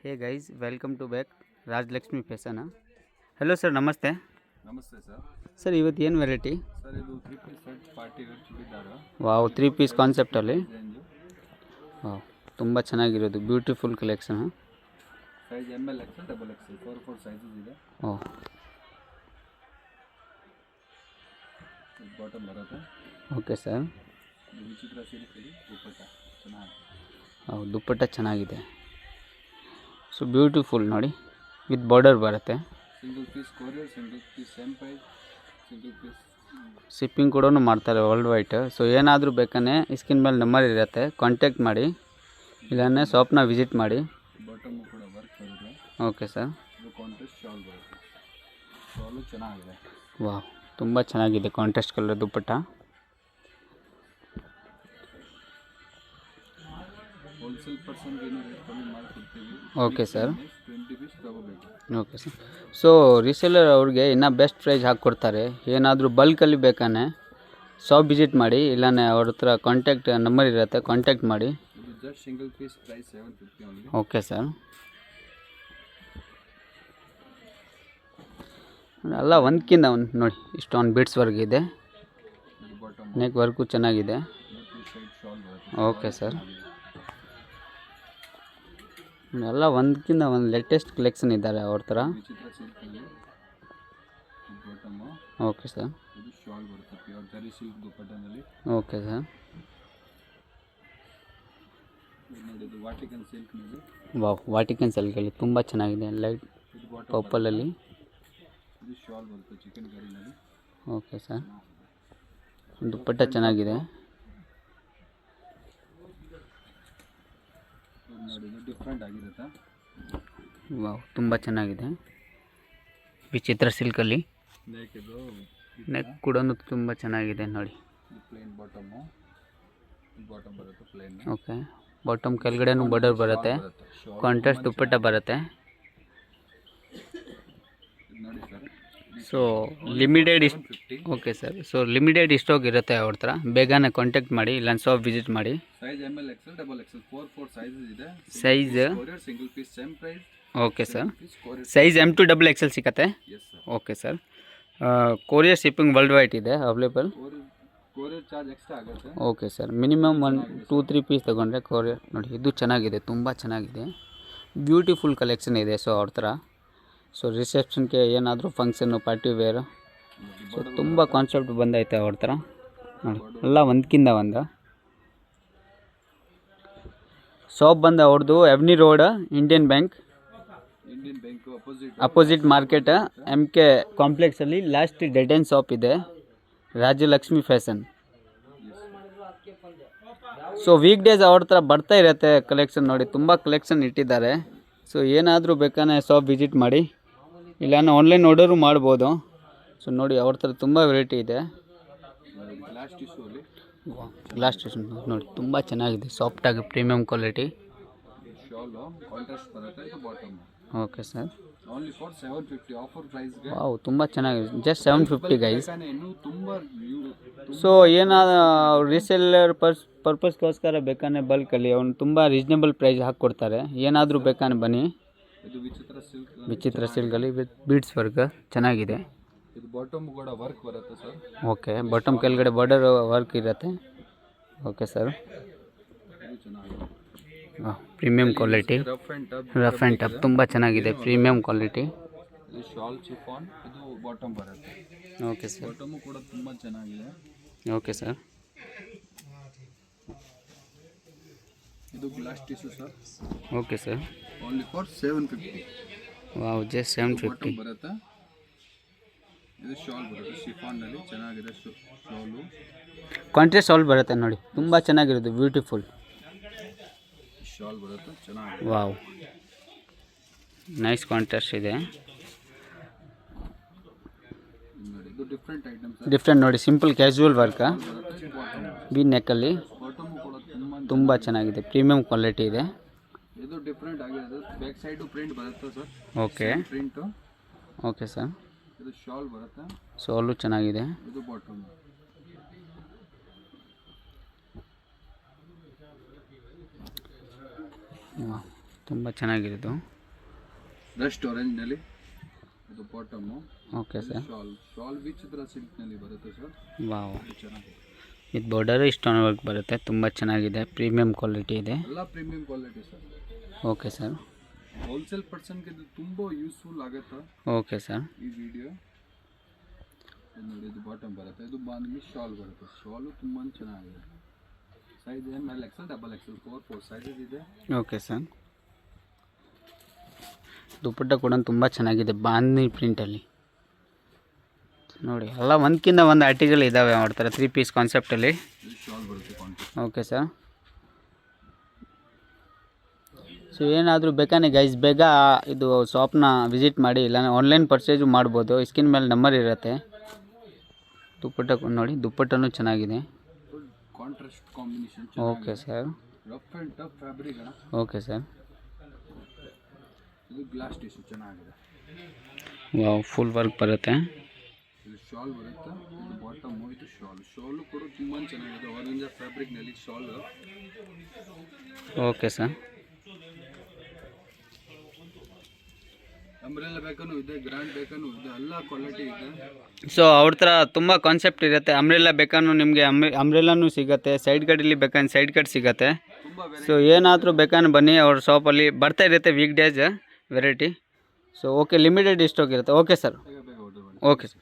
Hey guys, welcome to back Raj Lakshmi Fashion. Hello sir, ನಮಸ್ತೆ. ನಮಸ್ತೆ sir. Sir ಇವತ್ತು ಏನು ವೆರೈಟಿ? ಸರ್ ಇದು 3 piece set party wear churidar. Wow, 3 piece ಕಾನ್ಸೆಪ್ಟಲ್ಲಿ. Range wow, ತುಂಬ ಚೆನ್ನಾಗಿರೋದು beautiful collection. Size ML XL double XL 4 sizes ಇದೆ. Oh, bottom ಬರುತ್ತೆ. Okay sir. ಇದು ವಿಚಿತ್ರ ಸಿಲ್ಕ್ ಇದೆ. ದುಪ್ಪಟ್ಟ ಚೆನ್ನಾಗಿ. ದುಪ್ಪಟ್ಟ ಚೆನ್ನಾಗಿದೆ. ಸೊ ಬ್ಯೂಟಿಫುಲ್ ನೋಡಿ, ವಿತ್ ಬಾರ್ಡರ್ ಬರುತ್ತೆ. Single piece courier, single piece same price, single piece shipping ಕೂಡ ಮಾಡ್ತಾರೆ ವರ್ಲ್ಡ್ ವೈಡ್. ಸೊ ಏನಾದರೂ ಬೇಕಂದ್ರೆ ಸ್ಕ್ರೀನ್ ಮೇಲೆ ನಂಬರ್ ಇರುತ್ತೆ, ಕಾಂಟ್ಯಾಕ್ಟ್ ಮಾಡಿ, ಇಲ್ಲಾಂದರೆ ಶಾಪ್ನ ವಿಸಿಟ್ ಮಾಡಿ. ಬಾಟಮು ಕೂಡ ವರ್ಕ್ ಬರುತ್ತೆ. Okay sir. ಇದು ಕಾಂಟ್ರಾಸ್ಟ್ ಶಾಲ್ ಬರುತ್ತೆ. ಶಾಲು ಚೆನ್ನಾಗಿದೆ. ವಾವ್, ತುಂಬ ಚೆನ್ನಾಗಿದೆ ಕಾಂಟ್ರಾಸ್ಟ್ ಕಲರ್ ದುಪ್ಪಟ್ಟ. ಹೋಲ್ಸೇಲ್ ಪರ್ಸನ್ಗೆ ಏನು ರೇಟ್ ಕಮ್ಮಿ ಮಾಡಿಕೊಡ್ತೀವಿ. Okay sir. 20 ಪೀಸ್ ತಗೋಬೇಕು. Okay sir. ಸೊ ರೀಸೇಲರ್ ಅವ್ರಿಗೆ ಇನ್ನೂ ಬೆಸ್ಟ್ ಪ್ರೈಸ್ ಹಾಕ್ಕೊಡ್ತಾರೆ. ಏನಾದರೂ ಬಲ್ಕಲ್ಲಿ ಬೇಕಂದ್ರೆ ಶಾಪ್ ವಿಸಿಟ್ ಮಾಡಿ, ಇಲ್ಲಾಂದರೆ ಅವ್ರ ಹತ್ರ ಕಾಂಟ್ಯಾಕ್ಟ್ ನಂಬರ್ ಇರುತ್ತೆ, ಕಾಂಟ್ಯಾಕ್ಟ್ ಮಾಡಿ. ಇದು just single piece price 750 only. Okay sir. ಎಲ್ಲ ಒಂದಕ್ಕಿಂತ ಒಂದು ನೋಡಿ, ಇಷ್ಟೊಂದು ಬಿಟ್ಸ್ ವರ್ಕ್ ಇದೆ, ಇದು ಬಾಟಮ್ ನೆಕ್ ವರ್ಕು ಚೆನ್ನಾಗಿದೆ. ಸೈಡ್ ಶಾಲ್ ಬರುತ್ತೆ. Okay sir. ಎಲ್ಲ ಒಂದಕ್ಕಿಂತ ಒಂದು ಲೇಟೆಸ್ಟ್ ಕಲೆಕ್ಷನ್ ಇದ್ದಾರೆ ಅವ್ರ ಥರ. ವಿಚಿತ್ರ ಸಿಲ್ಕಲ್ಲಿ ಬಾಟಮು. Okay sir. ಇದು ಶಾಲ್ ಬರುತ್ತೆ ಪ್ಯೂರ್ ಜರಿ ಸಿಲ್ಕ್ ದುಪ್ಪಟ್ಟದಲ್ಲಿ. Okay sir. ಇದು ನೋಡಿ, ಇದು ವಾಟಿಕನ್ ಸಿಲ್ಕ್ ಮೇಲೆ. ವಾವ್, ವಾಟಿಕನ್ ಸಿಲ್ಕಲ್ಲಿ ತುಂಬ ಚೆನ್ನಾಗಿದೆ, ಲೈಟ್ ಇದು ಬಾಟಮ್ ಪರ್ಪಲಲ್ಲಿ. ಇದು ಶಾಲ್ ಬರುತ್ತೆ ಚಿಕನ್ ಕರಿನಲ್ಲಿ. Okay sir. ದುಪ್ಪಟ್ಟ ಚೆನ್ನಾಗಿದೆ. ಇದು ನೋಡಿ, ಇದು ಡಿಫ್ರೆಂಟ್ ಆಗಿರುತ್ತೆ. ವಾವ್, ತುಂಬ ಚೆನ್ನಾಗಿದೆ. ವಿಚಿತ್ರ ಸಿಲ್ಕಲ್ಲಿ ನೆಕ್ ಇದು ನೆಕ್ ಕೂಡ ತುಂಬ ಚೆನ್ನಾಗಿದೆ ನೋಡಿ. ಇದು ಪ್ಲೇನ್ ಬಾಟಮು. ಇದು ಬಾಟಮ್ ಬರುತ್ತೆ ಪ್ಲೇನ್. ಓಕೆ, ಬಾಟಮ್ ಕೆಳಗಡೆನೂ ಬಾರ್ಡರ್ ಬರುತ್ತೆ, ಕಾಂಟ್ರಾಸ್ಟ್ ದುಪ್ಪಟ್ಟ ಬರುತ್ತೆ. ಇದು ನೋಡಿ ಸರ್. ಸೊ ಲಿಮಿಟೆಡ್ ಇಷ್ಟು. 750. Okay sir. So limited stock ಇರುತ್ತೆ ಅವ್ರ ಹತ್ರ, ಬೇಗನೆ ಕಾಂಟ್ಯಾಕ್ಟ್ ಮಾಡಿ, ಇಲ್ಲ ಶಾಪ್ ವಿಸಿಟ್ ಮಾಡಿ. Size ML XL double XL 4 sizes ಇದೆ. Size courier single piece same price. Okay sir. Piece courier. Size M to XXL ಸಿಗುತ್ತೆ. Yes sir. Okay sir. Courier shipping world wide ಇದೆ available. Courier charge extra ಆಗುತ್ತೆ. Okay sir. Minimum 1-2-3 piece ತೊಗೊಂಡ್ರೆ courier. ನೋಡಿ, ಇದು ಚೆನ್ನಾಗಿದೆ, ತುಂಬ ಚೆನ್ನಾಗಿದೆ, beautiful collection ಇದೆ. ಸೊ ಅವ್ರ ಥರ ಸೊ ರಿಸೆಪ್ಷನ್ಗೆ ಏನಾದರೂ ಫಂಕ್ಷನ್ನು ಪಾರ್ಟಿ ವೇರು, ಸೊ ತುಂಬ ಕಾನ್ಸೆಪ್ಟ್ ಬಂದೈತೆ ಅವ್ರ ಥರ ನೋಡಿ. ಎಲ್ಲ ಒಂದಕ್ಕಿಂತ ಒಂದು. ಶಾಪ್ ಬಂದು ಅವ್ರದ್ದು Avenue Road, Indian Bank opposite market, MK ಕಾಂಪ್ಲೆಕ್ಸಲ್ಲಿ ಲಾಸ್ಟ್ ಡೆಡ್ ಎಂಡ್ ಶಾಪ್ ಇದೆ, Rajalakshmi fashion. So week days ಅವ್ರ ಹತ್ರ ಬರ್ತಾ ಇರುತ್ತೆ ಕಲೆಕ್ಷನ್. ನೋಡಿ, ತುಂಬ ಕಲೆಕ್ಷನ್ ಇಟ್ಟಿದ್ದಾರೆ. ಸೊ ಏನಾದರೂ ಬೇಕಂದ್ರೆ ಶಾಪ್ ವಿಸಿಟ್ ಮಾಡಿ, ಇಲ್ಲಾಂದ್ರೆ ಆನ್ಲೈನ್ ಆರ್ಡರು ಮಾಡ್ಬೋದು. ಸೊ ನೋಡಿ, ಅವ್ರ ಹತ್ರ ತುಂಬ ವೆರೈಟಿ ಇದೆ. ಗ್ಲಾಸ್ ಟಿಶ್ಯೂ ಅಲ್ಲಿ ಗ್ಲಾಸ್ ಟಿಶ್ಯೂ ನೋಡಿ, ತುಂಬ ಚೆನ್ನಾಗಿದೆ, ಸಾಫ್ಟಾಗಿ ಪ್ರೀಮಿಯಂ ಕ್ವಾಲಿಟಿ. ಶಾಲು ಕಾಂಟ್ರಾಸ್ಟ್ ಬರುತ್ತೆ. ಇದು bottom. Okay sir. Only for 750 offer ಪ್ರೈಸ್ಗೆ. ವಾವ್, ತುಂಬ ಚೆನ್ನಾಗಿದೆ, ಜಸ್ಟ್ 750 ಗೈಸ್. ಇನ್ನೂ ತುಂಬ ಸೊ ಏನಾದ್ರು ರೀಸೇಲರ್ ಪರ್ಪಸ್ಗೋಸ್ಕರ ಬೇಕಂದ್ರೆ ಬಲ್ಕಲ್ಲಿ ಅವ್ನು ತುಂಬ ರೀಸ್ನೇಬಲ್ ಪ್ರೈಸ್ ಹಾಕ್ಕೊಡ್ತಾರೆ. ಏನಾದರೂ ಬೇಕಂದ್ರೆ ಬನ್ನಿ. ಇದು ವಿಚಿತ್ರ ಸಿಲ್ಕ್. ವಿಚಿತ್ರ ಸಿಲ್ಕಲ್ಲಿ ವಿತ್ ಬೀಡ್ಸ್ ವರ್ಕ್ ಚೆನ್ನಾಗಿದೆ. ಇದು ಬಾಟಮ್ ಕೂಡ ವರ್ಕ್ ಬರುತ್ತೆ ಸರ್. ಓಕೆ, ಬಾಟಮ್ ಕೆಳಗಡೆ ಬಾರ್ಡರ್ ವರ್ಕ್ ಇರುತ್ತೆ. Okay sir. ಇದು ಚೆನ್ನಾಗಿದೆ. Premium quality, rough and tough ತುಂಬ ಚೆನ್ನಾಗಿದೆ, ಪ್ರೀಮಿಯಂ ಕ್ವಾಲಿಟಿ. ಇದು ಶಾಲ್ ಚಿಫಾನ್. ಇದು ಬಾಟಮ್ ಬರುತ್ತೆ. Okay sir. ಬಾಟಮು ಕೂಡ ತುಂಬ ಚೆನ್ನಾಗಿದೆ. Okay sir. ಇದು glass tissue sir. Okay sir. Only for 750. Wow, just 750 bottom ಬರುತ್ತೆ. ಇದು ಶಾಲ್ ಬರುತ್ತೆ ಶಿಫಾನ್ನಲ್ಲಿ, ಚೆನ್ನಾಗಿದೆ ಶಾಲು. ಕಾಂಟ್ರಾಸ್ಟ್ ಶಾಲ್ ಬರುತ್ತೆ ನೋಡಿ, ತುಂಬ ಚೆನ್ನಾಗಿರೋದು, ಬ್ಯೂಟಿಫುಲ್ ಶಾಲ್ ಬರುತ್ತೆ ಚೆನ್ನಾಗಿದೆ. ವಾವ್, ನೈಸ್ ಕಾಂಟ್ರಾಸ್ಟ್ ಇದೆ. ನೋಡಿ, ಇದು ಡಿಫ್ರೆಂಟ್ ಐಟಮ್ಸ್. ಡಿಫ್ರೆಂಟ್ ನೋಡಿ, ಸಿಂಪಲ್ ಕ್ಯಾಶುವಲ್ ವರ್ಕ, ಬಿ ನೆಕ್ಕಲ್ಲಿ ಬಾಟಮು ಕೂಡ ತುಂಬ ಚೆನ್ನಾಗಿದೆ, ಪ್ರೀಮಿಯಂ ಕ್ವಾಲಿಟಿ ಇದೆ. ಇದು ಡಿಫ್ರೆಂಟ್ ಆಗಿದೆ. ಬ್ಯಾಕ್ ಸೈಡು ಪ್ರಿಂಟ್ ಬರುತ್ತೆ sir. Okay. Print. Okay sir. ಇದು ಶಾಲ್ ಬರುತ್ತೆ. ಸೋಲು ಚೆನ್ನಾಗಿದೆ. ಇದು ಬಾಟಮ್. ತುಂಬ ಚೆನ್ನಾಗಿರೋದು. ರಸ್ಟ್ ಆರೆಂಜ್ನಲ್ಲಿ ಇದು bottom. Okay sir. Shawl Vichitra ಸಿಲ್ಕ್ನಲ್ಲಿ ಬರುತ್ತೆ ಸರ್. ವಾವ್, ಚೆನ್ನಾಗಿದೆ. ಇದು ಬಾರ್ಡರು ಸ್ಟೋನ್ ವರ್ಕ್ ಬರುತ್ತೆ, ತುಂಬ ಚೆನ್ನಾಗಿದೆ, ಪ್ರೀಮಿಯಂ ಕ್ವಾಲಿಟಿ ಇದೆ. ಎಲ್ಲ premium quality sir. Okay sir. Wholesale ಪರ್ಸನ್ಗೆ ಇದು ತುಂಬ ಯೂಸ್ಫುಲ್ ಆಗುತ್ತೆ. Okay sir. ಈ ವಿಡಿಯೋ ನೋಡಿ, ಇದು ಬಾಟಮ್ ಬರುತ್ತೆ, ಇದು ಬಂದು ಶಾಲ್ ಬರುತ್ತೆ. ಶಾಲು ತುಂಬ ಚೆನ್ನಾಗಿದೆ. Size L XL, double XL, 4 sizes ಇದೆ. Okay sir. ದುಪ್ಪಟ್ಟ ಕೂಡ ತುಂಬ ಚೆನ್ನಾಗಿದೆ, ಬಾಂಧಿ ಪ್ರಿಂಟಲ್ಲಿ ನೋಡಿ. ಎಲ್ಲ ಒಂದಕ್ಕಿಂತ ಒಂದು ಆರ್ಟಿಕಲ್ ಇದ್ದಾವೆ ಮಾಡ್ತಾರೆ 3 ಪೀಸ್ ಕಾನ್ಸೆಪ್ಟಲ್ಲಿ. ಇದು ಶಾಲ್ ಬರುತ್ತೆ ಕಾಂಟ್ರಾಸ್ಟ್. Okay sir. ಸೊ ಏನಾದರೂ ಬೇಕಾನೆ ಗೈಸ್, ಬೇಗ ಇದು ಶಾಪ್ನ ವಿಸಿಟ್ ಮಾಡಿ, ಇಲ್ಲ ಆನ್ಲೈನ್ ಪರ್ಚೇಸು ಮಾಡ್ಬೋದು. ಸ್ಕ್ರೀನ್ ಮೇಲೆ ನಂಬರ್ ಇರುತ್ತೆ. ದುಪ್ಪಟ್ಟ ನೋಡಿ, ದುಪ್ಪಟ್ಟನೂ ಚೆನ್ನಾಗಿದೆ. Contrast combination. Okay sir. Rough and tough fabric. Okay sir. ಇದು ಗ್ಲಾಸ್ ಟಿಶ್ಯೂ ಚೆನ್ನಾಗಿದೆ. ವಾವ್, ಫುಲ್ ವರ್ಕ್ ಬರುತ್ತೆ. ಇದು ಶಾಲ್ ಬರುತ್ತೆ, ಇದು ಬಾಟಮು, ಇದು ಶಾಲು ಕೂಡ ತುಂಬ ಚೆನ್ನಾಗಿದೆ. ಆರೆಂಜ್ ಫ್ಯಾಬ್ರಿಕ್ನಲ್ಲಿ ಶಾಲು. Okay sir. ಅಂಬ್ರೆಲ್ಲ ಬೇಕಾನು ಇದೆ, ಗ್ರ್ಯಾಂಡ್ ಬೇಕಾನು ಇದೆ, ಎಲ್ಲ ಕ್ವಾಲಿಟಿ ಇದೆ. ಸೊ ಅವ್ರ ಹತ್ರ ತುಂಬ ಕಾನ್ಸೆಪ್ಟ್ ಇರುತ್ತೆ. ಅಂಬ್ರೆಲ್ಲ ಬೇಕಾನು ನಿಮಗೆ ಅಂಬ್ರೆಲ್ಲನೂ ಸಿಗುತ್ತೆ, ಸೈಡ್ ಕಟ್ಟಲ್ಲಿ ಬೇಕಾದ್ರೆ ಸೈಡ್ ಕಟ್ ಸಿಗುತ್ತೆ. ತುಂಬ ಸೊ ಏನಾದರೂ ಬೇಕಾದ್ರೆ ಬನ್ನಿ, ಅವ್ರ ಶಾಪಲ್ಲಿ ಬರ್ತಾ ಇರುತ್ತೆ week days variety. So okay, limited stock ಇರುತ್ತೆ. Okay sir. ಬೇಗ ಬೇಗ ಆರ್ಡರ್ ಮಾಡಿ. Okay sir.